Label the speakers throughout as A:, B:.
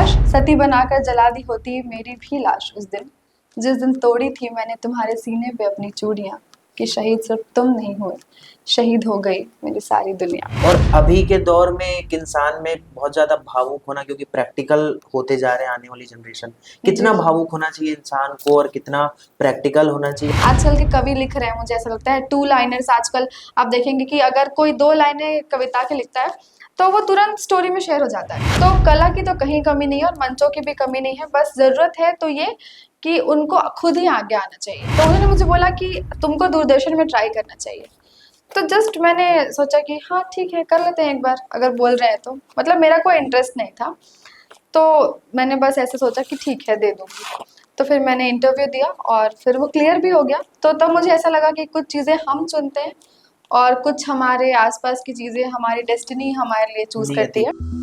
A: काश सती बनाकर जला दी होती मेरी भी लाश उस दिन, जिस दिन तोड़ी थी मैंने तुम्हारे सीने पे अपनी चूड़ियां, कि शहीद सिर्फ तुम नहीं हुए, शहीद हो गई मेरी सारी दुनिया।
B: और अभी के दौर में एक इंसान में बहुत ज्यादा भावुक होना, क्योंकि प्रैक्टिकल होते जा रहे हैं आने वाली जनरेशन, कितना
A: जी।
B: भावुक होना चाहिए इंसान को और कितना प्रैक्टिकल होना चाहिए।
A: आजकल के कवि लिख रहे हैं, मुझे ऐसा लगता है टू लाइनर्स आजकल आप देखेंगे कि अगर कोई 2 लाइनें कविता के लिखता है तो वो तुरंत स्टोरी में शेयर हो जाता है। तो कला की तो कहीं कमी नहीं है और मंचों की भी कमी नहीं है, बस ज़रूरत है तो ये कि उनको खुद ही आगे आना चाहिए। तो उन्होंने मुझे बोला कि तुमको दूरदर्शन में ट्राई करना चाहिए। तो जस्ट मैंने सोचा कि हाँ ठीक है, कर लेते हैं एक बार, अगर बोल रहे हैं तो। मतलब मेरा कोई इंटरेस्ट नहीं था, तो मैंने बस ऐसे सोचा कि ठीक है, दे दूँगी। तो फिर मैंने इंटरव्यू दिया और फिर वो क्लियर भी हो गया। तो तब मुझे ऐसा लगा कि कुछ चीज़ें हम चुनते हैं और कुछ हमारे आसपास की चीज़ें हमारी डेस्टिनी हमारे लिए चूज़ करती
B: नियति।
A: है।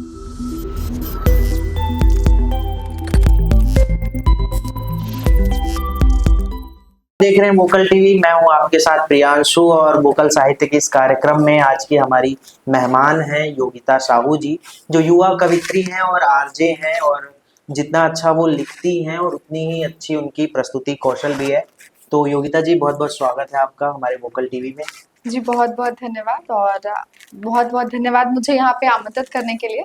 B: देख रहे हैं वोकल टीवी, मैं हूं आपके साथ प्रियांशु और वोकल साहित्य के इस कार्यक्रम में आज की हमारी मेहमान हैं योगिता साहू जी, जो युवा कवित्री हैं और आरजे हैं, और जितना अच्छा वो लिखती हैं और उतनी ही अच्छी उनकी प्रस्तुति कौशल भी है। तो योगिता जी, बहुत बहुत स्वागत है आपका हमारे वोकल टीवी में।
A: जी बहुत-बहुत धन्यवाद और बहुत-बहुत धन्यवाद मुझे यहाँ पे आमंत्रित करने के लिए।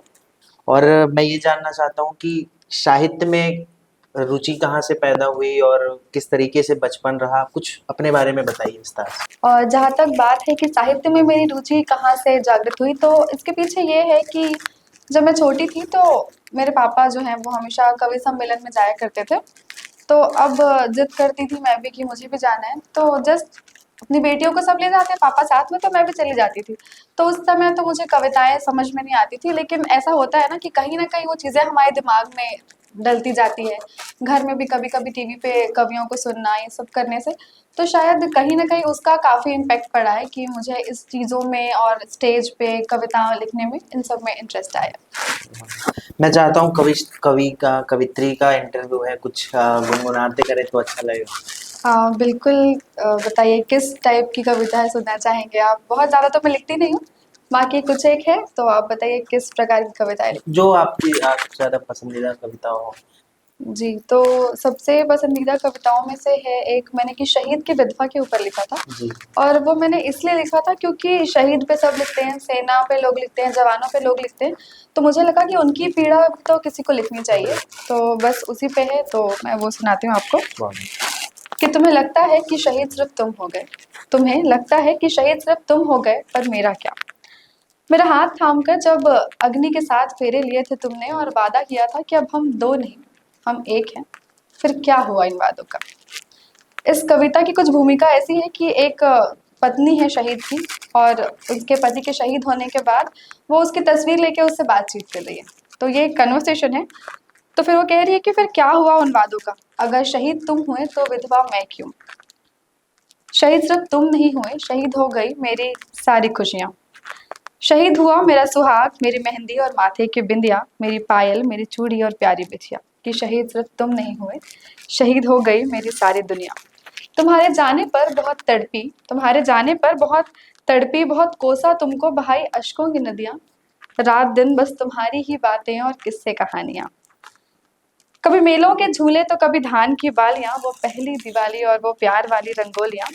B: और मैं ये जानना चाहता हूँ कि साहित्य में रुचि कहाँ से पैदा हुई और किस तरीके से बचपन रहा, कुछ अपने बारे में बताइए विस्तार से।
A: और जहाँ तक बात है कि साहित्य में मेरी रुचि कहाँ से जागृत हुई, तो इसके पीछे ये है कि जब मैं छोटी थी तो मेरे पापा जो हैं वो हमेशा कवि सम्मेलन में जाया करते थे। तो अब ज़िद करती थी मैं भी कि मुझे भी जाना है, तो जस्ट अपनी बेटियों को सब ले जाते हैं पापा साथ में, तो मैं भी चली जाती थी। तो उस समय तो मुझे कविताएँ समझ में नहीं आती थी, लेकिन ऐसा होता है ना कि कहीं न कहीं वो चीज़ें हमारे दिमाग में डलती जाती है। घर में भी कभी-कभी टीवी पे कवियों को सुनना, ये सब करने से, तो शायद कहीं न कहीं उसका काफ़ी इम्पैक्ट पड़ा है कि मुझे इस चीज़ों में और स्टेज पे कविता लिखने में, इन सब में इंटरेस्ट आया।
B: मैं चाहता हूँ कवि का कवित्री का इंटरव्यू है, कुछ गुनगुनाते करें तो अच्छा लगेगा।
A: हाँ, बिल्कुल। बताइए किस टाइप की कविताएँ सुनना चाहेंगे आप? बहुत ज़्यादा तो मैं लिखती नहीं हूँ, बाकी कुछ एक है, तो आप बताइए किस प्रकार की कविताएँ लिखती
B: जो आपकी सबसे ज्यादा पसंदीदा कविता हो।
A: हैं? जी, तो सबसे पसंदीदा कविताओं में से है एक मैंने कि शहीद की विधवा के ऊपर लिखा था।
B: जी।
A: और वो मैंने इसलिए लिखा था क्योंकि शहीद पे सब लिखते हैं, सेना पे लोग लिखते हैं, जवानों पे लोग लिखते हैं, तो मुझे लगा कि उनकी पीड़ा तो किसी को लिखनी चाहिए, तो बस उसी पे है, तो मैं वो सुनाती हूँ आपको। कि तुम्हें लगता है कि शहीद सिर्फ तुम हो गए, तुम्हें लगता है कि शहीद सिर्फ तुम हो गए, पर मेरा क्या? मेरा हाथ थामकर जब अग्नि के साथ फेरे लिए थे तुमने और वादा किया था कि अब हम दो नहीं, हम एक हैं, फिर क्या हुआ इन वादों का? इस कविता की कुछ भूमिका ऐसी है कि एक पत्नी है शहीद की और उसके पति के शहीद होने के बाद वो उसकी तस्वीर लेके उससे बातचीत कर रही है। तो ये एक कन्वर्सेशन है। तो फिर वो कह रही है कि फिर क्या हुआ उन वादों का? अगर शहीद तुम हुए तो विधवा मैं क्यों? शहीद सिर्फ तुम नहीं हुए, शहीद हो गई मेरी सारी खुशियाँ। शहीद हुआ मेरा सुहाग, मेरी मेहंदी और माथे की बिंदिया, मेरी पायल, मेरी चूड़ी और प्यारी बिछिया। कि शहीद सिर्फ तुम नहीं हुए, शहीद हो गई मेरी सारी दुनिया। तुम्हारे जाने पर बहुत तड़पी, तुम्हारे जाने पर बहुत तड़पी, बहुत कोसा तुमको बहाई अश्कों की नदियाँ। रात दिन बस तुम्हारी ही बातें और किस्से कहानियाँ। कभी मेलों के झूले तो कभी धान की बालियाँ, वो पहली दिवाली और वो प्यार वाली रंगोलियाँ,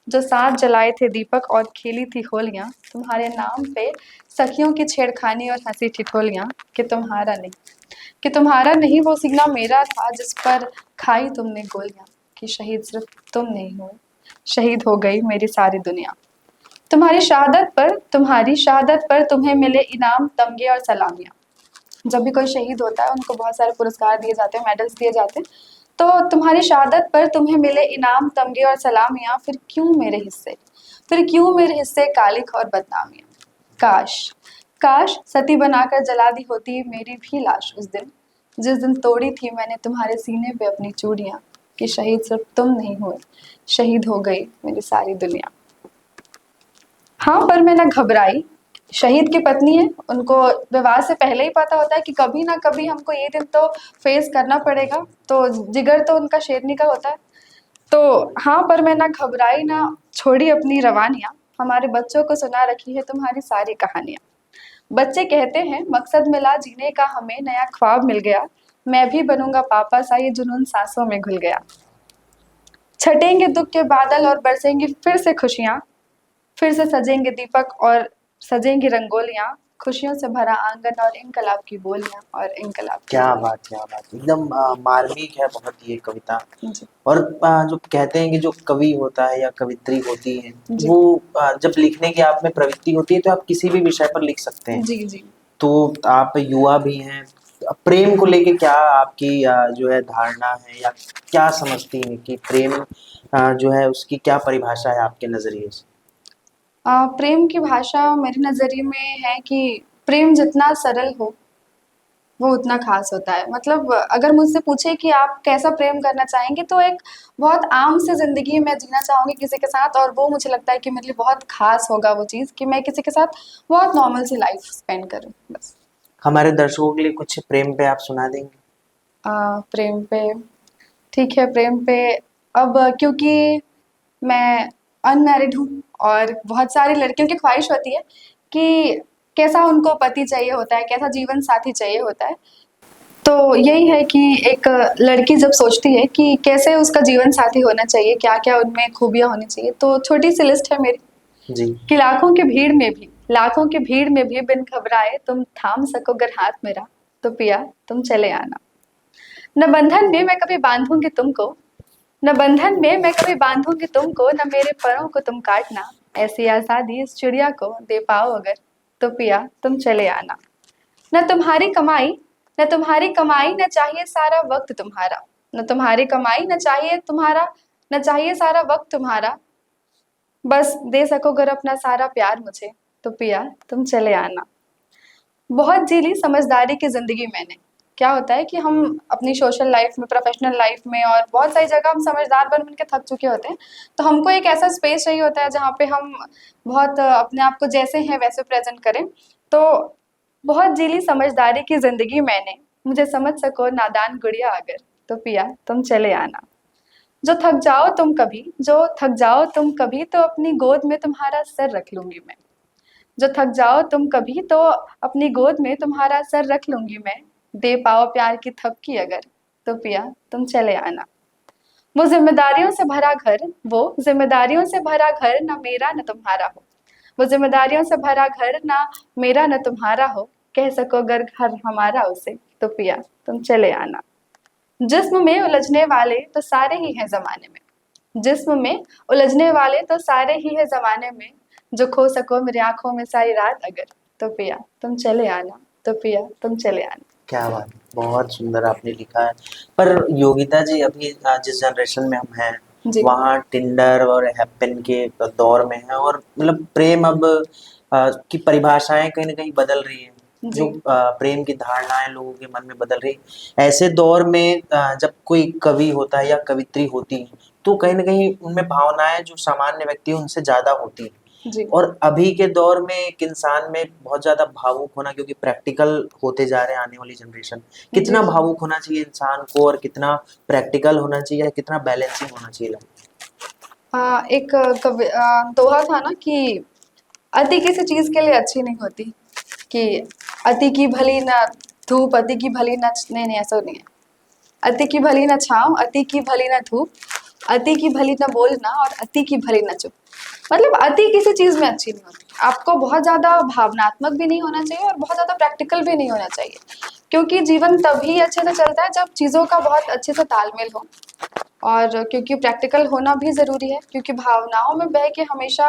A: जो साथ जलाए थे दीपक और खेली थी होलियाँ। तुम्हारे नाम पे सखियों की छेड़खानी और हंसी ठिठोलियाँ। कि तुम्हारा नहीं वो सीना मेरा था जिस पर खाई तुमने गोलियाँ। कि शहीद सिर्फ तुम नहीं हुए, शहीद हो गई मेरी सारी दुनिया। तुम्हारी शहादत पर तुम्हें मिले इनाम, तमगे और सलामियाँ। जब भी कोई शहीद होता है उनको बहुत सारे पुरस्कार दिए जाते हैं, मेडल्स दिए जाते हैं। तो तुम्हारी शहादत पर तुम्हें मिले इनाम, तमगे और सलामियाँ, फिर क्यों मेरे हिस्से कालिख और बदनामियाँ। काश काश सती बनाकर जला दी होती मेरी भी लाश उस दिन, जिस दिन तोड़ी थी मैंने तुम्हारे सीने पे अपनी चूड़ियाँ। कि शहीद सिर्फ तुम नहीं हुए, शहीद हो गई मेरी सारी दुनिया। हाँ, पर मैं ना घबराई। शहीद की पत्नी है, उनको विवाह से पहले ही पता होता है कि कभी ना कभी हमको ये दिन तो फेस करना पड़ेगा, तो जिगर तो उनका शेरनी का होता है। तो हाँ, पर मैं ना घबराई, ना छोड़ी अपनी रवानियाँ, हमारे बच्चों को सुना रखी है तुम्हारी सारी कहानियाँ। बच्चे कहते हैं मकसद मिला जीने का हमें, नया ख्वाब मिल गया, मैं भी बनूंगा पापा सा, ये जुनून सांसों में घुल गया। छटेंगे दुख के बादल और बरसेंगी फिर से खुशियां, फिर से सजेंगे दीपक और सजेंगी रंगोलियां, खुशियों से भरा आंगन और इनकलाब की बोलियां और इनकलाब की
B: क्या
A: बोलियां।
B: बात, क्या बात, एकदम मार्मिक है बहुत ये कविता।
A: जी
B: और जो कहते हैं कि जो कवि होता है या कवित्री होती है,
A: जी
B: वो जब लिखने की आप में प्रवृत्ति होती है तो आप किसी भी विषय पर लिख सकते हैं।
A: जी जी।
B: तो आप युवा भी हैं, प्रेम को लेके क्या आपकी जो है धारणा है, या क्या समझती हैं कि प्रेम जो है उसकी क्या परिभाषा है आपके नजरिए से?
A: प्रेम की भाषा मेरे नज़रिए में है कि प्रेम जितना सरल हो वो उतना खास होता है। मतलब अगर मुझसे पूछे कि आप कैसा प्रेम करना चाहेंगे, तो एक बहुत आम सी ज़िंदगी मैं जीना चाहूँगी किसी के साथ, और वो मुझे लगता है कि मेरे लिए बहुत खास होगा वो चीज़, कि मैं किसी के साथ बहुत नॉर्मल सी लाइफ स्पेंड करूँ बस।
B: हमारे दर्शकों के लिए कुछ प्रेम पे आप सुना देंगे?
A: प्रेम पे, ठीक है, प्रेम पे अब क्योंकि मैं अनमैरिड हूँ और बहुत सारी लड़कियों की ख्वाहिश होती है कि कैसा उनको पति चाहिए होता है, कैसा जीवन साथी चाहिए होता है। तो यही है कि एक लड़की जब सोचती है कि कैसे उसका जीवन साथी होना चाहिए, क्या-क्या उनमें खूबियाँ होनी चाहिए, तो छोटी-सी लिस्ट है मेरी
B: जी।
A: कि लाखों की भीड़ में भी बिन घबराए तुम थाम सको अगर हाथ मेरा, तो पिया तुम चले आना। न बंधन में मैं कभी बांधूंगी तुमको, न बंधन में मैं कभी बांधूंगी तुमको, न मेरे परों को तुम काटना, ऐसी आज़ादी इस चिड़िया को दे पाओ अगर, तो पिया तुम चले आना। न तुम्हारी कमाई, न तुम्हारी कमाई, न चाहिए सारा वक्त तुम्हारा, न तुम्हारी कमाई, न चाहिए तुम्हारा, न चाहिए सारा वक्त तुम्हारा, बस दे सको अगर अपना सारा प्यार मुझे, तो पिया तुम चले आना। बहुत जी ली समझदारी की ज़िंदगी मैंने। क्या होता है कि हम अपनी सोशल लाइफ में, प्रोफेशनल लाइफ में और बहुत सारी जगह हम समझदार बन-बन के थक चुके होते हैं। तो हमको एक ऐसा स्पेस चाहिए होता है जहाँ पे हम बहुत अपने आप को जैसे हैं वैसे प्रेज़ेंट करें। तो बहुत जी ली समझदारी की ज़िंदगी मैंने, मुझे समझ सको नादान गुड़िया अगर, तो पिया तुम चले आना। जो थक जाओ तुम कभी तो अपनी गोद में तुम्हारा सर रख लूँगी मैं। जो थक जाओ तुम कभी तो अपनी गोद में तुम्हारा सर रख लूँगी मैं, दे पाओ प्यार की थपकी अगर, तो पिया तुम चले आना। वो ज़िम्मेदारियों से भरा घर, वो ज़िम्मेदारियों से भरा घर ना मेरा ना तुम्हारा हो। वो ज़िम्मेदारियों से भरा घर ना मेरा ना तुम्हारा हो, कह सको अगर घर हमारा उसे, तो पिया तुम चले आना। जिस्म में उलझने वाले तो सारे ही हैं ज़माने में, जिस्म में उलझने वाले तो सारे ही हैं ज़माने में, जो खो सको मेरी आँखों में सारी रात अगर, तो पिया तुम चले आना, तो पिया तुम चले आना।
B: क्या बात है, बहुत सुंदर आपने लिखा है। पर योगिता जी, अभी जिस जनरेशन में हम हैं,
A: जी,
B: वहाँ टिंडर और हैपन के दौर में है, और मतलब प्रेम अब की परिभाषाएं कहीं ना कहीं बदल रही है।
A: जी,
B: जो प्रेम की धारणाएं लोगों के मन में बदल रही है। ऐसे दौर में जब कोई कवि होता है या कवित्री होती है, तो कहीं ना कहीं उनमें भावनाएं जो सामान्य व्यक्ति है उनसे ज्यादा होती है।
A: जी,
B: और अभी के दौर में एक इंसान में बहुत ज़्यादा भावुक होना, क्योंकि प्रैक्टिकल होते जा रहे हैं आने वाली जनरेशन,
A: जी,
B: कितना
A: जी।
B: भावुक होना चाहिए इंसान को, और कितना प्रैक्टिकल होना चाहिए, या कितना बैलेंसिंग होना चाहिए लाइफ?
A: एक दोहा था ना कि अति किसी चीज़ के लिए अच्छी नहीं होती, कि अति की भली ना धूप, अति की भली ना नहीं, नहीं ऐसा नहीं है। अति की भली ना छाँव, अति की भली ना धूप, अति की भली ना बोलना और अति की भली ना चुप। मतलब अति किसी चीज़ में अच्छी नहीं होती। आपको बहुत ज़्यादा भावनात्मक भी नहीं होना चाहिए और बहुत ज़्यादा प्रैक्टिकल भी नहीं होना चाहिए। क्योंकि जीवन तभी अच्छे से चलता है जब चीज़ों का बहुत अच्छे से तालमेल हो, और क्योंकि प्रैक्टिकल होना भी ज़रूरी है, क्योंकि भावनाओं में बह के हमेशा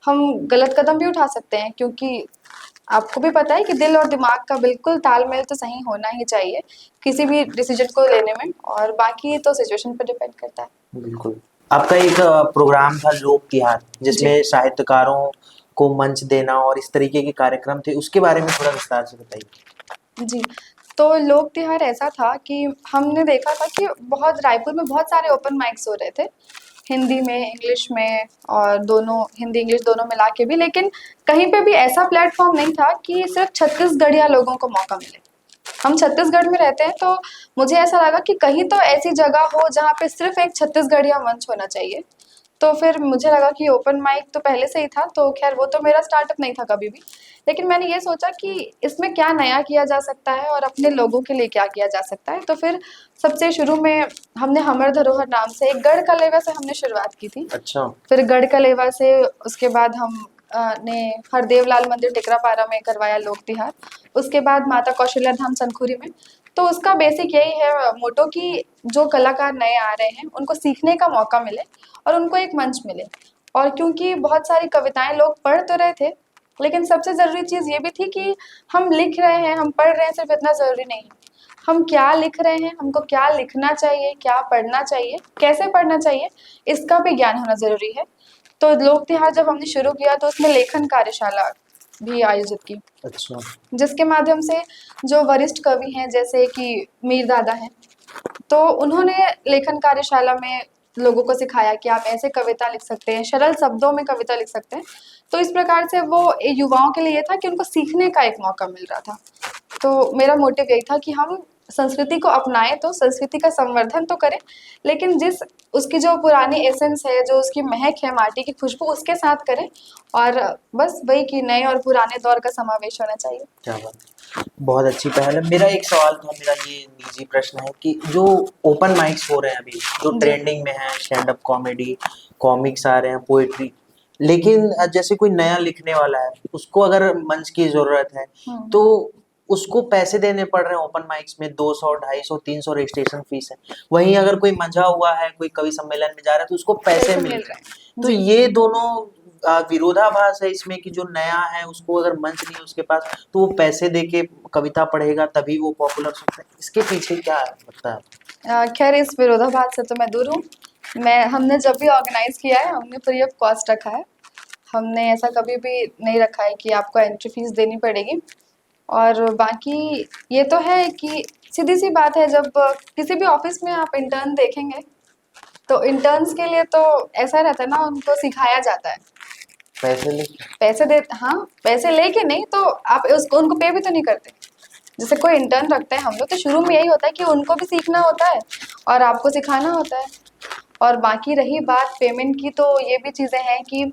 A: हम गलत कदम भी उठा सकते हैं, क्योंकि आपको भी पता है कि दिल और दिमाग का बिल्कुल तालमेल तो सही होना ही चाहिए किसी भी डिसीजन को लेने में, और बाकी तो सिचुएशन पर डिपेंड करता है।
B: बिल्कुल। आपका एक प्रोग्राम था लोक तिहार,
A: जी
B: जिसमें साहित्यकारों को मंच देना और इस तरीके के कार्यक्रम थे, उसके बारे में थोड़ा विस्तार से बताइए।
A: जी। तो लोक त्योहार ऐसा था कि हमने देखा था कि बहुत रायपुर में बहुत सारे ओपन माइक्स हो रहे थे, हिंदी में, इंग्लिश में, और दोनों हिंदी इंग्लिश दोनों मिला के भी, लेकिन कहीं पे भी ऐसा प्लेटफॉर्म नहीं था कि सिर्फ छत्तीसगढ़िया लोगों को मौका मिले। हम छत्तीसगढ़ में रहते हैं, तो मुझे ऐसा लगा कि कहीं तो ऐसी जगह हो जहाँ पे सिर्फ एक छत्तीसगढ़िया मंच होना चाहिए। तो फिर मुझे लगा कि ओपन माइक तो पहले से ही था, तो खैर वो तो मेरा स्टार्टअप नहीं था कभी भी। लेकिन मैंने ये सोचा कि इसमें क्या नया किया जा सकता है और अपने लोगों के लिए क्या किया जा सकता है। तो फिर सबसे शुरू में हमने हमर धरोहर नाम से एक गढ़ कलेवा से हमने शुरुआत की थी।
B: अच्छा।
A: फिर गढ़ कलेवा से उसके बाद हम ने हरदेव लाल मंदिर टिकरापारा में करवाया लोक तिहार। उसके बाद माता कौशल्या धाम सनखुरी में। तो उसका बेसिक यही है मोटो कि जो कलाकार नए आ रहे हैं उनको सीखने का मौका मिले और उनको एक मंच मिले। और क्योंकि बहुत सारी कविताएं लोग पढ़ तो रहे थे, लेकिन सबसे ज़रूरी चीज़ ये भी थी कि हम लिख रहे हैं, हम पढ़ रहे हैं, सिर्फ इतना ज़रूरी नहीं है। हम क्या लिख रहे हैं, हमको क्या लिखना चाहिए, क्या पढ़ना चाहिए, कैसे पढ़ना चाहिए, इसका भी ज्ञान होना ज़रूरी है। तो लोक तिहार जब हमने शुरू किया तो उसमें लेखन कार्यशाला भी आयोजित की,
B: अच्छा।
A: जिसके माध्यम से जो वरिष्ठ कवि हैं जैसे कि मीर दादा हैं, तो उन्होंने लेखन कार्यशाला में लोगों को सिखाया कि आप ऐसे कविता लिख सकते हैं, सरल शब्दों में कविता लिख सकते हैं। तो इस प्रकार से वो युवाओं के लिए ये था कि उनको सीखने का एक मौका मिल रहा था। तो मेरा मोटिव यही था कि हम संस्कृति को अपनाएं तो संस्कृति का संवर्धन तो करें, लेकिन जिस उसकी जो पुरानी एसेंस है, जो उसकी महक है, माटी की खुशबू, उसके साथ करें। और बस वही कि नए और पुराने दौर का समावेश होना चाहिए।
B: क्या बात है। बहुत अच्छी पहल है। मेरा एक सवाल था, मेरा ये निजी प्रश्न है कि जो ओपन माइक्स हो रहे हैं अभी, जो
A: जी।
B: ट्रेंडिंग में है, स्टैंड अप कॉमेडी, कॉमिक्स आ रहे हैं, पोएट्री, लेकिन जैसे कोई नया लिखने वाला है, उसको अगर मंच की जरूरत है तो उसको पैसे देने पड़ रहे हैं। ओपन माइक्स में 200, 250, 300 रजिस्ट्रेशन फीस है। वहीं अगर कोई मंझा हुआ है, कोई कवि सम्मेलन में जा रहा है तो उसको पैसे
A: पैसे
B: मिल
A: मिल
B: रहे
A: रहे
B: हैं।
A: हैं।
B: तो
A: जी।
B: ये दोनों विरोधाभास है इसमें कि जो नया है उसको अगर मंच नहीं है उसके पास तो वो पैसे दे के कविता पढ़ेगा तभी वो पॉपुलर हो सकता है। इसके पीछे क्या लगता है?
A: खैर इस विरोधाभास से तो मैं दूर हूँ। हमने जब भी ऑर्गेनाइज किया है हमने फ्री ऑफ कॉस्ट रखा है। हमने ऐसा कभी भी नहीं रखा है कि आपको एंट्री फीस देनी पड़ेगी। और बाकी ये तो है कि सीधी सी बात है, जब किसी भी ऑफिस में आप इंटर्न देखेंगे तो इंटर्न्स के लिए तो ऐसा रहता है ना, उनको सिखाया जाता है।
B: पैसे ले।
A: पैसे दे, हाँ, पैसे लेके नहीं तो आप उसको उनको पे भी तो नहीं करते। जैसे कोई इंटर्न रखते हैं हम लोग, तो शुरू में यही होता है कि उनको भी सीखना होता है और आपको सिखाना होता है। और बाकी रही बात पेमेंट की, तो ये भी चीज़ें हैं कि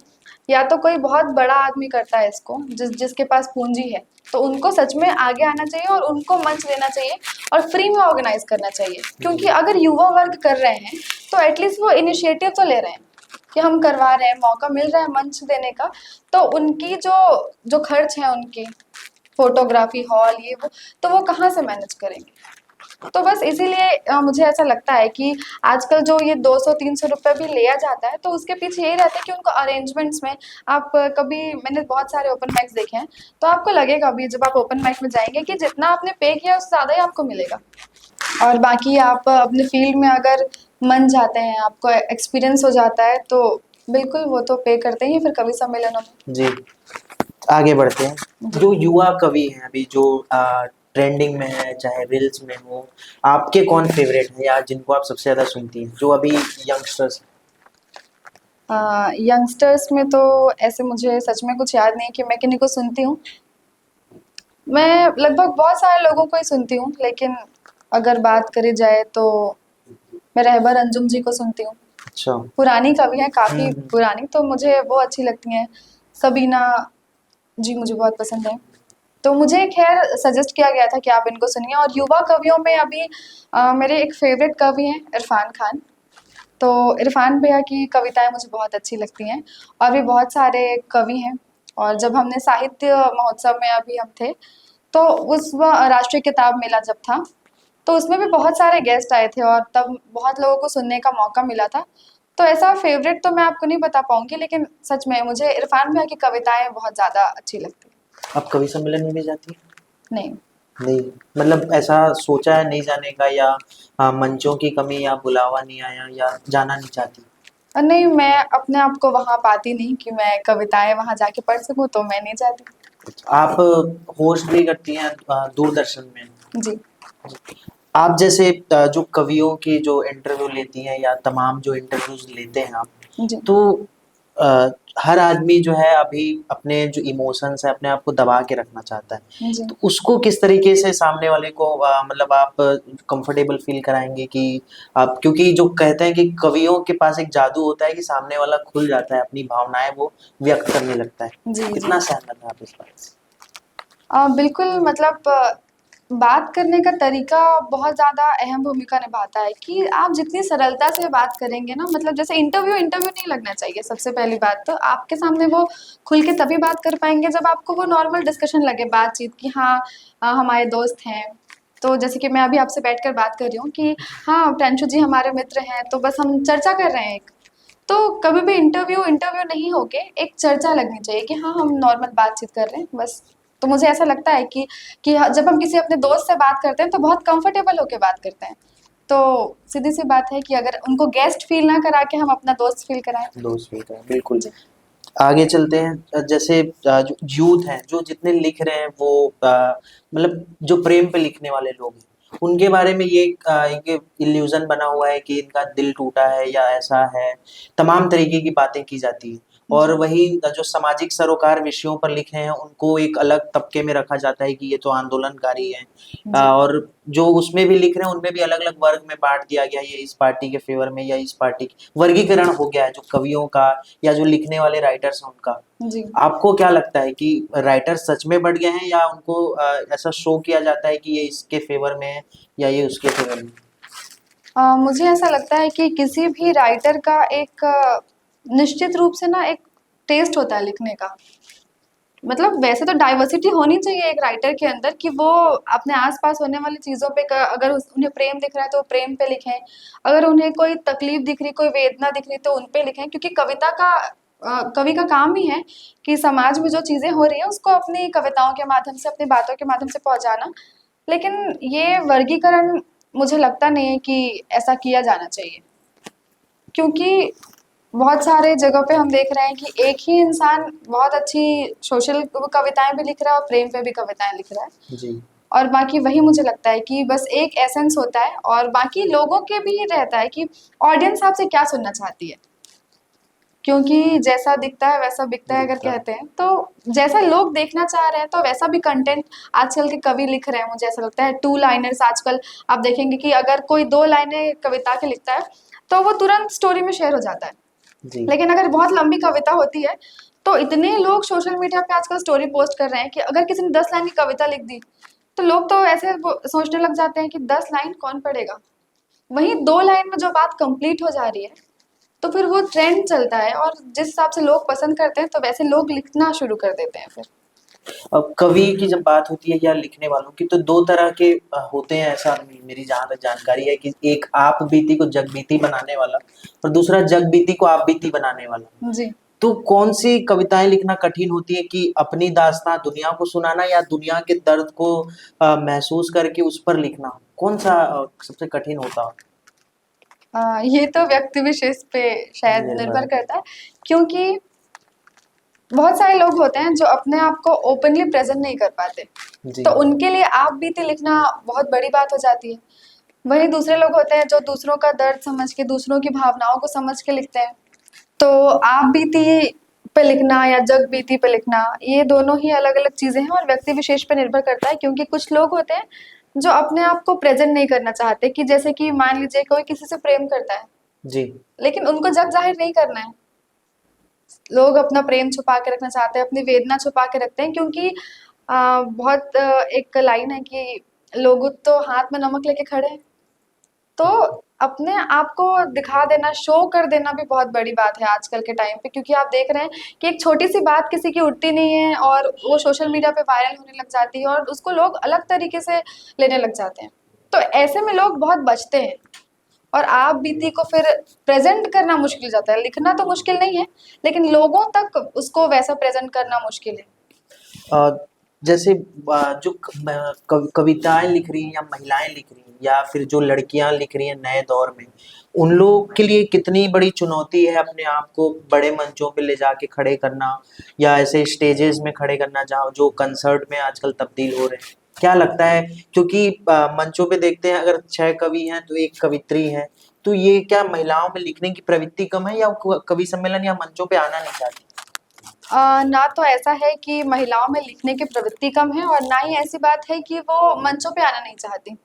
A: या तो कोई बहुत बड़ा आदमी करता है इसको, जिसके पास पूंजी है, तो उनको सच में आगे आना चाहिए और उनको मंच देना चाहिए और फ्री में ऑर्गेनाइज करना चाहिए। क्योंकि अगर युवा वर्ग कर रहे हैं तो एटलीस्ट वो इनिशिएटिव तो ले रहे हैं कि हम करवा रहे हैं, मौका मिल रहा है मंच देने का। तो उनकी जो जो खर्च है, उनकी फोटोग्राफी हॉल ये वो, तो वो कहाँ से मैनेज करेंगे। तो बस इसीलिए मुझे ऐसा लगता है कि आजकल जो ये 200-300 रुपये भी लिया जाता है, तो उसके पीछे यही रहता है कि उनको अरेंजमेंट्स में आप कभी, मैंने बहुत सारे ओपन माइक्स देखे हैं, तो आपको लगेगा अभी जब आप ओपन माइक में जाएंगे कि जितना आपने पे किया उससे ज़्यादा ही आपको मिलेगा। और बाकी आप अपने फील्ड में अगर मन जाते हैं, आपको एक्सपीरियंस हो जाता है, तो बिल्कुल वो तो पे करते ही हैं फिर कवि सम्मेलनों में।
B: जी, आगे बढ़ते हैं।
A: जी।
B: जो युवा कवि हैं अभी जो ट्रेंडिंग में है, चाहे रील्स में हो, आपके कौन फेवरेट है या जिनको आप सबसे ज्यादा सुनती हैं जो अभी यंगस्टर्स?
A: यंगस्टर्स में तो ऐसे मुझे सच में कुछ याद नहीं कि मैं किन्हीं को सुनती हूँ। मैं लगभग बहुत सारे लोगों को ही सुनती हूँ, लेकिन अगर बात करी जाए तो मैं रहबर अंजुम जी को सुनती हूँ।
B: अच्छा।
A: पुरानी कवि हैं, काफ़ी
B: हम्म।
A: पुरानी, तो मुझे वो अच्छी लगती हैं। सबीना जी मुझे बहुत पसंद है। तो मुझे खैर सजेस्ट किया गया था कि आप इनको सुनिए। और युवा कवियों में अभी मेरे एक फेवरेट कवि हैं इरफान खान। तो इरफान भैया की कविताएं मुझे बहुत अच्छी लगती हैं। और भी बहुत सारे कवि हैं। और जब हमने साहित्य महोत्सव में अभी हम थे, तो उस राष्ट्रीय किताब मेला जब था, तो उसमें भी बहुत सारे गेस्ट आए थे और तब बहुत लोगों को सुनने का मौका मिला था। तो ऐसा फेवरेट तो मैं आपको नहीं बता पाऊंगी, लेकिन सच में मुझे इरफान भैया की कविताएं बहुत ज़्यादा अच्छी लगती
B: आप कवि सम्मेलन में भी जाती हैं?
A: हैं। नहीं।
B: नहीं, मतलब ऐसा सोचा है नहीं जाने का या मंचों की कमी या बुलावा नहीं आया या जाना नहीं चाहती?
A: नहीं, मैं अपने आप को वहाँ पाती नहीं कि मैं कविताएं वहाँ जाके पढ़ सकूँ, तो मैं नहीं जाती।
B: आप होस्ट भी करती हैं दूरदर्शन में।
A: जी।
B: आप जैसे जो कवियों की जो इंटरव्यू लेती हैं या तमाम जो इंटरव्यूज लेते हैं आप,
A: जी।
B: तो अ, हर आदमी जो है अभी अपने जो इमोशंस है अपने आप को दबा के रखना चाहता है,
A: जी।
B: तो उसको किस तरीके से सामने वाले को मतलब आप कंफर्टेबल फील कराएंगे कि आप, क्योंकि जो कहते हैं कि कवियों के पास एक जादू होता है कि सामने वाला खुल जाता है, अपनी भावनाएं वो व्यक्त करने लगता है,
A: जी, जी।
B: कितना सहमत है आप इस बात से?
A: बिल्कुल मतलब बात करने का तरीका बहुत ज़्यादा अहम भूमिका निभाता है कि आप जितनी सरलता से बात करेंगे ना, मतलब जैसे इंटरव्यू इंटरव्यू नहीं लगना चाहिए। सबसे पहली बात तो आपके सामने वो खुल के तभी बात कर पाएंगे जब आपको वो नॉर्मल डिस्कशन लगे, बातचीत की। हाँ, हमारे दोस्त हैं, तो जैसे कि मैं अभी आपसे बैठकर बात कर रही हूँ कि हाँ, प्रियांशु जी हमारे मित्र हैं, तो बस हम चर्चा कर रहे हैं एक। तो कभी भी इंटरव्यू इंटरव्यू नहीं होके एक चर्चा लगनी चाहिए कि हाँ, हम नॉर्मल बातचीत कर रहे हैं बस। तो मुझे ऐसा लगता है कि जब हम किसी अपने दोस्त से बात करते हैं तो बहुत कंफर्टेबल होके बात करते हैं। तो सीधी सी बात है कि अगर उनको गेस्ट फील ना करा के हम अपना दोस्त फील कराएं।
B: दोस्त फील करें, बिल्कुल।
A: जी।
B: आगे चलते हैं। जैसे जो यूथ हैं जो जितने लिख रहे हैं वो मतलब जो प्रेम पे लिखने वाले लोग हैं उनके बारे में ये एक इल्यूजन बना हुआ है कि इनका दिल टूटा है या ऐसा है, तमाम तरीके की बातें की जाती है। और
A: जी।
B: वही जो सामाजिक सरोकार विषयों पर लिखे हैं उनको एक अलग तबके में रखा जाता है कि ये तो आंदोलनकारी हैं।
A: जी।
B: और जो उसमें भी लिख रहे हैं उनमें भी अलग अलग वर्ग में बांट दिया गया है, ये इस पार्टी के फेवर में या इस पार्टी की वर्गीकरण हो गया है जो कवियों का या जो लिखने वाले राइटर्स हैं उनका।
A: जी।
B: आपको क्या लगता है कि राइटर सच में बढ़ गए हैं या उनको ऐसा शो किया जाता है कि ये इसके फेवर में है या ये उसके फेवर में?
A: मुझे ऐसा लगता है कि किसी भी राइटर का एक निश्चित रूप से ना एक टेस्ट होता है लिखने का। मतलब वैसे तो डाइवर्सिटी होनी चाहिए एक राइटर के अंदर कि वो अपने आसपास होने वाली चीज़ों पे अगर उन्हें प्रेम दिख रहा है तो वो प्रेम पे लिखें। अगर उन्हें कोई तकलीफ दिख रही, कोई वेदना दिख रही तो उन पे लिखें, क्योंकि कविता का कवि का काम ही है कि समाज में जो चीज़ें हो रही हैं उसको अपनी कविताओं के माध्यम से, अपनी बातों के माध्यम से पहुंचाना। लेकिन ये वर्गीकरण मुझे लगता नहीं है कि ऐसा किया जाना चाहिए, क्योंकि बहुत सारे जगहों पे हम देख रहे हैं कि एक ही इंसान बहुत अच्छी सोशल कविताएं भी लिख रहा है और प्रेम पे भी कविताएं लिख रहा है।
B: जी।
A: और बाकी वही मुझे लगता है कि बस एक एसेंस होता है और बाकी लोगों के भी ये रहता है कि ऑडियंस आपसे क्या सुनना चाहती है, क्योंकि जैसा दिखता है वैसा बिकता है अगर
B: दिखता है।
A: कहते हैं तो। जैसा लोग देखना चाह रहे हैं तो वैसा भी कंटेंट आजकल के कवि लिख रहे हैं। मुझे ऐसा लगता है टू लाइनर्स आजकल आप देखेंगे कि अगर कोई दो लाइनें कविता के लिखता है तो वो तुरंत स्टोरी में शेयर हो जाता है।
B: जी।
A: लेकिन अगर बहुत लंबी कविता होती है तो इतने लोग सोशल मीडिया पे आजकल स्टोरी पोस्ट कर रहे हैं कि अगर किसी ने 10 लाइन की कविता लिख दी तो लोग तो ऐसे सोचने लग जाते हैं कि 10 लाइन कौन पढ़ेगा। वहीं 2 लाइन में जो बात कंप्लीट हो जा रही है तो फिर वो ट्रेंड चलता है और जिस हिसाब से लोग पसंद करते हैं तो वैसे लोग लिखना शुरू कर देते हैं फिर।
B: अब कवि की जब बात होती है या लिखने वालों की तो दो तरह के होते हैं, ऐसा मेरी जहाँ तक जानकारी है कि एक आप बीती को जग बीती बनाने वाला और दूसरा जग बीती को आप बीती बनाने वाला।
A: जी।
B: तो कौन सी कविताएं लिखना कठिन होती है कि अपनी दास्तां दुनिया को सुनाना या दुनिया के दर्द को महसूस करके उस पर लिखना, कौन सा सबसे कठिन होता है?
A: ये तो व्यक्ति विशेष पे शायद
B: निर्भर।
A: निर्भर करता है, क्योंकि बहुत सारे लोग होते हैं जो अपने आप को ओपनली प्रेजेंट नहीं कर पाते,
B: जी।
A: तो उनके लिए आप बीती लिखना बहुत बड़ी बात हो जाती है। वहीं दूसरे लोग होते हैं जो दूसरों का दर्द समझ के, दूसरों की भावनाओं को समझ के लिखते हैं। तो आप बीती पे लिखना या जग बीती पे लिखना, ये दोनों ही अलग अलग चीजें हैं और व्यक्ति विशेष पे निर्भर करता है, क्योंकि कुछ लोग होते हैं जो अपने आप को प्रेजेंट नहीं करना चाहते। कि जैसे कि मान लीजिए कोई किसी से प्रेम करता है
B: जी।
A: लेकिन उनको जग जाहिर नहीं करना है। लोग अपना प्रेम छुपा के रखना चाहते हैं, अपनी वेदना छुपा के रखते हैं, क्योंकि बहुत एक लाइन है कि लोग तो हाथ में नमक लेके खड़े हैं। तो अपने आप को दिखा देना, शो कर देना भी बहुत बड़ी बात है आजकल के टाइम पे, क्योंकि आप देख रहे हैं कि एक छोटी सी बात किसी की उठती नहीं है और वो सोशल मीडिया पे वायरल होने लग जाती है और उसको लोग अलग तरीके से लेने लग जाते हैं। तो ऐसे में लोग बहुत बचते हैं और आप बीती को फिर प्रेजेंट करना मुश्किल हो जाता है। लिखना तो मुश्किल नहीं है, लेकिन लोगों तक उसको वैसा प्रेजेंट करना मुश्किल है।
B: अ, जैसे जो कविताएं लिख रही हैं या महिलाएं लिख रही हैं या फिर जो लड़कियां लिख रही हैं नए दौर में, उन लोगों के लिए कितनी बड़ी चुनौती है अपने आप को बड़े मंचों पे ले जाके खड़े करना या ऐसे स्टेजेस में खड़े करना जहाँ जो कंसर्ट में आजकल तब्दील हो रहे हैं, क्या लगता है? क्योंकि मंचों पे देखते हैं अगर 6 कवि हैं तो एक कवित्री है, तो ये क्या महिलाओं में लिखने की प्रवृत्ति कम है, या वो कवि सम्मेलन या मंचों पे आना नहीं चाहती?
A: ना तो ऐसा है कि महिलाओं में लिखने की प्रवृत्ति कम है और ना ही ऐसी बात है कि वो मंचों पे आना नहीं चाहती।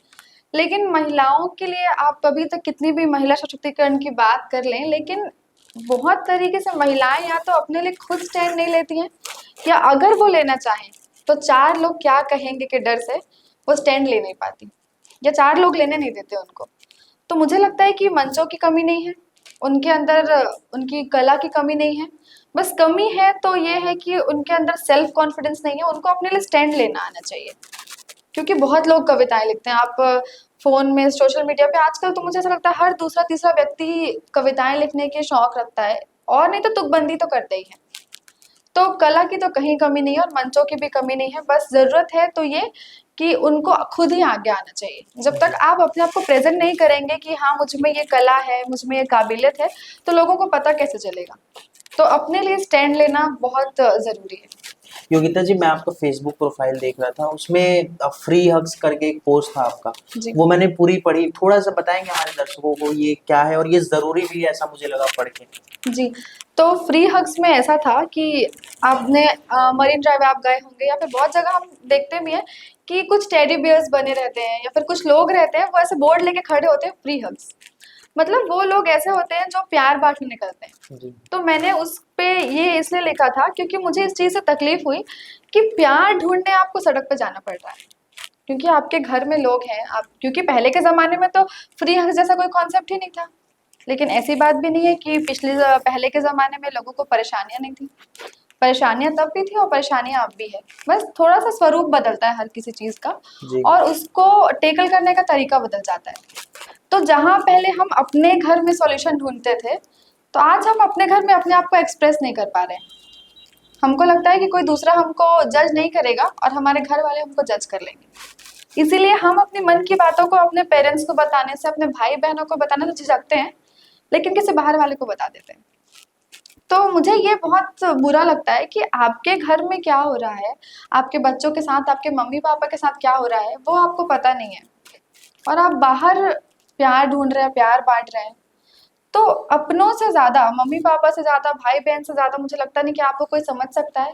A: लेकिन महिलाओं के लिए आप अभी तक कितनी भी महिला सशक्तिकरण की बात कर लें, लेकिन बहुत तरीके से महिलाएं या तो अपने लिए खुद स्टैंड नहीं लेती हैं, या अगर वो लेना चाहें तो चार लोग क्या कहेंगे के डर से वो स्टैंड ले नहीं पाती, या चार लोग लेने नहीं देते उनको। तो मुझे लगता है कि मंचों की कमी नहीं है, उनके अंदर उनकी कला की कमी नहीं है, बस कमी है तो ये है कि उनके अंदर सेल्फ कॉन्फिडेंस नहीं है, उनको अपने लिए स्टैंड लेना आना चाहिए। क्योंकि बहुत लोग कविताएं लिखते हैं, आप फोन में सोशल मीडिया पे आजकल तो मुझे ऐसा लगता है हर दूसरा तीसरा व्यक्ति कविताएं लिखने के शौक रखता है, और नहीं तो तुकबंदी तो करते ही है। तो कला की तो कहीं कमी नहीं है और मंचों की भी कमी नहीं है, बस जरूरत है तो ये कि उनको खुद ही आगे आना चाहिए। जब तक आप अपने आप को प्रेजेंट नहीं करेंगे कि हाँ मुझ में ये कला है, मुझ में ये काबिलियत है, तो लोगों को पता कैसे चलेगा। तो अपने लिए स्टैंड लेना बहुत जरूरी है।
B: योगिता जी, मैं आपका फेसबुक प्रोफाइल देख रहा था, उसमें फ्री हग्स करके एक पोस्ट था आपका,
A: जी
B: वो मैंने पूरी पढ़ी। थोड़ा सा बताएंगे हमारे दर्शकों को ये क्या है, और ये जरूरी भी है ऐसा मुझे लगा पढ़ के।
A: जी। तो फ्री हग्स में ऐसा था कि आपने मरीन ड्राइव आप गए होंगे, या फिर बहुत जगह हम देखते भी हैं कि कुछ टेडी बियर्स बने रहते हैं, या फिर कुछ लोग रहते हैं वो ऐसे बोर्ड लेके खड़े होते हैं फ्री हग्स। मतलब वो लोग ऐसे होते हैं जो प्यार बांटने निकलते हैं।
B: जी।
A: तो मैंने उस पे ये इसलिए लिखा था क्योंकि मुझे इस चीज़ से तकलीफ हुई कि प्यार ढूंढने आपको सड़क पे जाना पड़ रहा है, क्योंकि आपके घर में लोग हैं। आप क्योंकि पहले के ज़माने में तो फ्री हग जैसा कोई कॉन्सेप्ट ही नहीं था। लेकिन ऐसी बात भी नहीं है कि पहले के ज़माने में लोगों को परेशानियां नहीं थी। परेशानियां तब भी थी और परेशानियां अब भी है, बस थोड़ा सा स्वरूप बदलता है हर किसी चीज़ का,
B: जी।
A: और उसको टेकल करने का तरीका बदल जाता है। तो जहाँ पहले हम अपने घर में सॉल्यूशन ढूंढते थे, तो आज हम अपने घर में अपने आप को एक्सप्रेस नहीं कर पा रहे हैं। हमको लगता है कि कोई दूसरा हमको जज नहीं करेगा और हमारे घर वाले हमको जज कर लेंगे। इसीलिए हम अपने मन की बातों को अपने पेरेंट्स को बताने से, अपने भाई बहनों को बताने से झिझकते हैं, लेकिन किसी बाहर वाले को बता देते हैं। तो मुझे ये बहुत बुरा लगता है कि आपके घर में क्या हो रहा है, आपके बच्चों के साथ, आपके मम्मी पापा के साथ क्या हो रहा है, वो आपको पता नहीं है, और आप बाहर प्यार ढूंढ रहे हैं, प्यार बांट रहे हैं। तो अपनों से ज्यादा, मम्मी पापा से ज्यादा, भाई बहन से ज्यादा मुझे लगता नहीं कि आपको कोई समझ सकता है,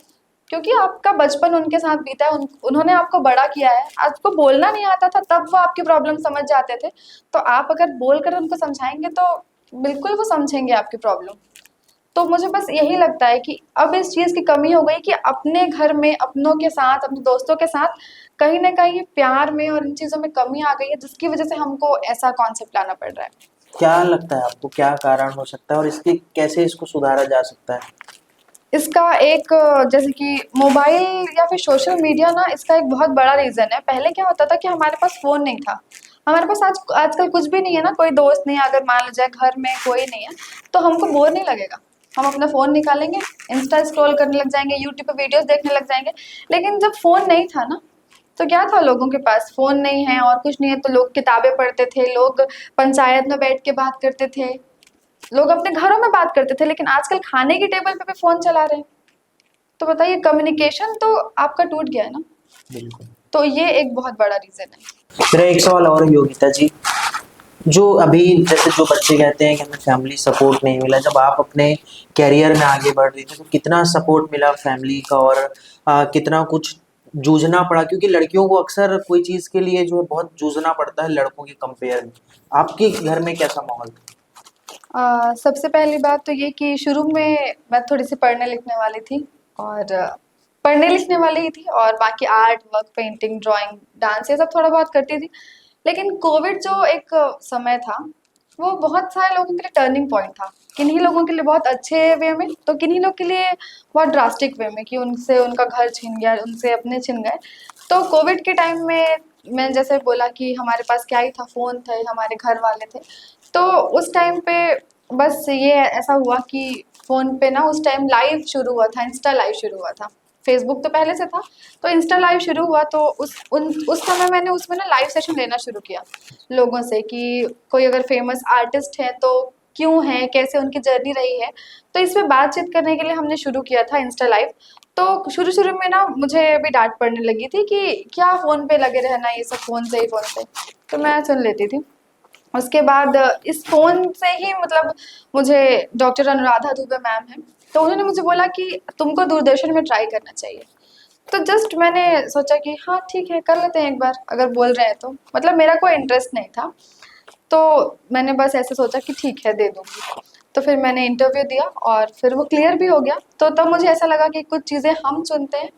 A: क्योंकि आपका बचपन उनके साथ बीता है, उन्होंने आपको बड़ा किया है। आपको बोलना नहीं आता था तब वो आपकी प्रॉब्लम समझ जाते थे, तो आप अगर बोल कर उनको समझाएंगे तो बिल्कुल वो समझेंगे आपकी प्रॉब्लम। तो मुझे बस यही लगता है कि अब इस चीज़ की कमी हो गई कि अपने घर में अपनों के साथ, अपने दोस्तों के साथ कहीं ना कहीं प्यार में और इन चीज़ों में कमी आ गई है, जिसकी वजह से हमको ऐसा कॉन्सेप्ट लाना पड़ रहा है।
B: क्या लगता है आपको, क्या कारण हो सकता है, और इसके कैसे इसको सुधारा जा सकता है?
A: इसका एक जैसे कि मोबाइल या फिर सोशल मीडिया ना, इसका एक बहुत बड़ा रीज़न है। पहले क्या होता था कि हमारे पास फ़ोन नहीं था, हमारे पास आजकल कुछ भी नहीं है ना, कोई दोस्त नहीं है, अगर मान लीजिए घर में कोई नहीं है तो हमको बोर नहीं लगेगा। हम अपना फ़ोन निकालेंगे, इंस्टा स्क्रॉल करने लग जाएंगे, यूट्यूब पे वीडियोस देखने लग जाएंगे। लेकिन जब फ़ोन नहीं था ना, तो क्या था, लोगों के पास फ़ोन नहीं है और कुछ नहीं है, तो लोग किताबें पढ़ते थे, लोग पंचायत में बैठ के बात करते थे, लोग अपने घरों में बात करते थे। लेकिन आजकल खाने की टेबल पे भी फ़ोन चला रहे हैं। तो बताइए, कम्युनिकेशन तो आपका टूट गया है ना।
B: बिल्कुल।
A: तो ये एक बहुत बड़ा रीज़न है।
B: मेरा एक सवाल और है योगिता जी, जो अभी जैसे जो बच्चे कहते हैं कि हमें फैमिली सपोर्ट नहीं मिला, जब आप अपने कैरियर में आगे बढ़ रही थी तो कितना सपोर्ट मिला फैमिली का, और कितना कुछ जूझना पड़ा, क्योंकि लड़कियों को अक्सर कोई चीज़ के लिए जो है बहुत जूझना पड़ता है लड़कों के कंपेयर में। आपके घर में कैसा माहौल था?
A: सबसे पहली बात तो ये कि शुरू में मैं थोड़ी सी पढ़ने लिखने वाली थी, और पढ़ने लिखने वाली ही थी, और बाकी art work, painting, drawing, dance, ये सब थोड़ा बहुत करती थी। लेकिन कोविड जो एक समय था, वो बहुत सारे लोगों के लिए टर्निंग पॉइंट था। किन्हीं लोगों के लिए बहुत अच्छे वे में, तो किन्हीं लोग के लिए बहुत ड्रास्टिक वे में, कि उनसे उनका घर छिन गया, उनसे अपने छिन गए। तो कोविड के टाइम में मैं जैसे बोला कि हमारे पास क्या ही था, फ़ोन थे, हमारे घर वाले थे। तो उस टाइम पे बस ये ऐसा हुआ कि फ़ोन पे ना उस टाइम लाइव शुरू हुआ था, इंस्टा लाइव शुरू हुआ था। फेसबुक तो पहले से था, तो इंस्टा लाइव शुरू हुआ, तो उस समय मैंने उसमें ना लाइव सेशन लेना शुरू किया लोगों से, कि कोई अगर फेमस आर्टिस्ट है तो क्यों है, कैसे उनकी जर्नी रही है। तो इस पे बातचीत करने के लिए हमने शुरू किया था इंस्टा लाइव। तो शुरू शुरू में ना मुझे भी डांट पड़ने लगी थी कि क्या फ़ोन पे लगे रहना, ये सब फ़ोन से ही फ़ोन से। तो मैं सुन लेती थी, उसके बाद इस फ़ोन से ही मतलब मुझे डॉक्टर अनुराधा दुबे मैम हैं, तो उन्होंने मुझे बोला कि तुमको दूरदर्शन में ट्राई करना चाहिए। तो जस्ट मैंने सोचा कि हाँ ठीक है, कर लेते हैं एक बार, अगर बोल रहे हैं तो। मतलब मेरा कोई इंटरेस्ट नहीं था, तो मैंने बस ऐसे सोचा कि ठीक है, दे दूँगी। तो फिर मैंने इंटरव्यू दिया और फिर वो क्लियर भी हो गया। तो तब मुझे ऐसा लगा कि कुछ चीज़ें हम चुनते हैं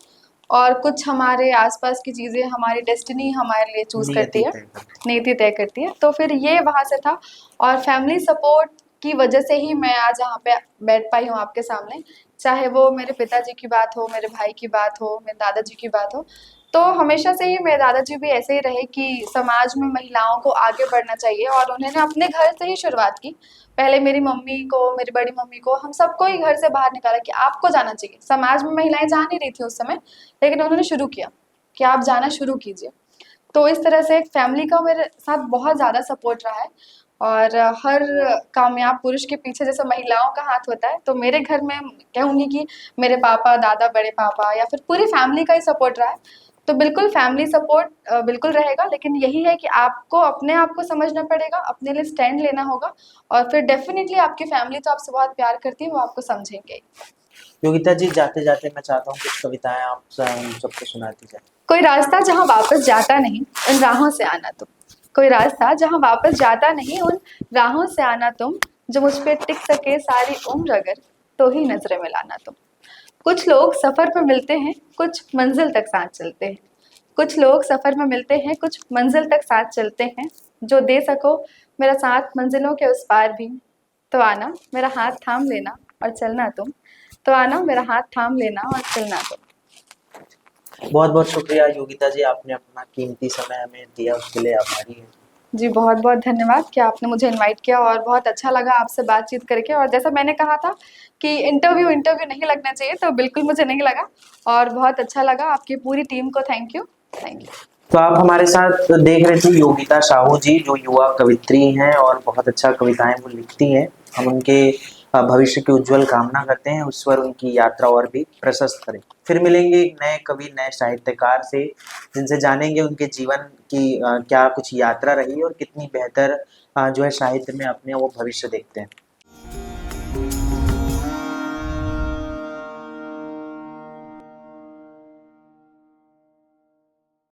A: और कुछ हमारे आस-पास की चीज़ें हमारी डेस्टिनी हमारे लिए चूज़ करती
B: नियति
A: है,
B: तय करती
A: नीति तय करती है। तो फिर ये वहाँ से था और फैमिली सपोर्ट की वजह से ही मैं आज यहाँ पे बैठ पाई हूँ आपके सामने। चाहे वो मेरे पिताजी की बात हो, मेरे भाई की बात हो, मेरे दादाजी की बात हो। तो हमेशा से ही मेरे दादाजी भी ऐसे ही रहे कि समाज में महिलाओं को आगे बढ़ना चाहिए और उन्होंने अपने घर से ही शुरुआत की। पहले मेरी मम्मी को, मेरी बड़ी मम्मी को, हम सबको ही घर से बाहर निकाला कि आपको जाना चाहिए। समाज में महिलाएँ जा नहीं रही थी उस समय, लेकिन उन्होंने शुरू किया कि आप जाना शुरू कीजिए। तो इस तरह से एक फैमिली का मेरे साथ बहुत ज़्यादा सपोर्ट रहा है और हर कामयाब पुरुष के पीछे जैसे महिलाओं का हाथ होता है, तो मेरे घर में कहूँगी कि मेरे पापा, दादा, बड़े पापा या फिर पूरी फैमिली का ही सपोर्ट रहा है। तो बिल्कुल फैमिली सपोर्ट बिल्कुल रहेगा, लेकिन यही है कि आपको अपने आप को समझना पड़ेगा, अपने लिए स्टैंड लेना होगा और फिर डेफ़िनिटली आपकी फैमिली तो आपसे बहुत प्यार करती है, वो आपको समझेंगे ही।
B: योगिता जी, जाते जाते मैं चाहता हूँ कुछ कविताएं आप हम सबको सुनाती जाए।
A: कोई रास्ता जहाँ वापस जाता नहीं, उन राहों से आना तुम। कोई रास्ता जहाँ वापस जाता नहीं, उन राहों से आना तुम। जो मुझ पे टिक सके सारी उम्र अगर, तो ही नजरें मिलाना तुम। कुछ लोग सफर में मिलते हैं, कुछ मंजिल तक साथ चलते हैं। कुछ लोग सफर में मिलते हैं, कुछ मंजिल तक साथ चलते हैं। जो दे सको मेरा साथ मंजिलों के उस पार भी, तो आना मेरा हाथ थाम लेना और चलना तुम। तो आना मेरा हाथ थाम लेना और चलना तुम।
B: बहुत बहुत शुक्रिया योगिता जी, आपने अपना कीमती समय हमें दिया, उसके लिए आभारी हैं।
A: जी, बहुत-बहुत धन्यवाद कि आपने मुझे इनवाइट किया और बहुत अच्छा लगा आपसे बातचीत करके और जैसा मैंने कहा था कि इंटरव्यू नहीं लगना चाहिए, तो बिल्कुल मुझे नहीं लगा और बहुत अच्छा लगा। आपकी पूरी टीम को थैंक यू। Thank you.
B: तो आप हमारे साथ देख रहे थे योगिता साहू जी, जो युवा कवित्री हैं और बहुत अच्छा कविताएं वो लिखती हैं। हम उनके भविष्य की उज्जवल कामना करते हैं, उस पर उनकी यात्रा और भी प्रशस्त करें। फिर मिलेंगे एक नए कवि, नए साहित्यकार से, जिनसे जानेंगे उनके जीवन की क्या कुछ यात्रा रही और कितनी बेहतर जो है साहित्य में अपने वो भविष्य देखते हैं।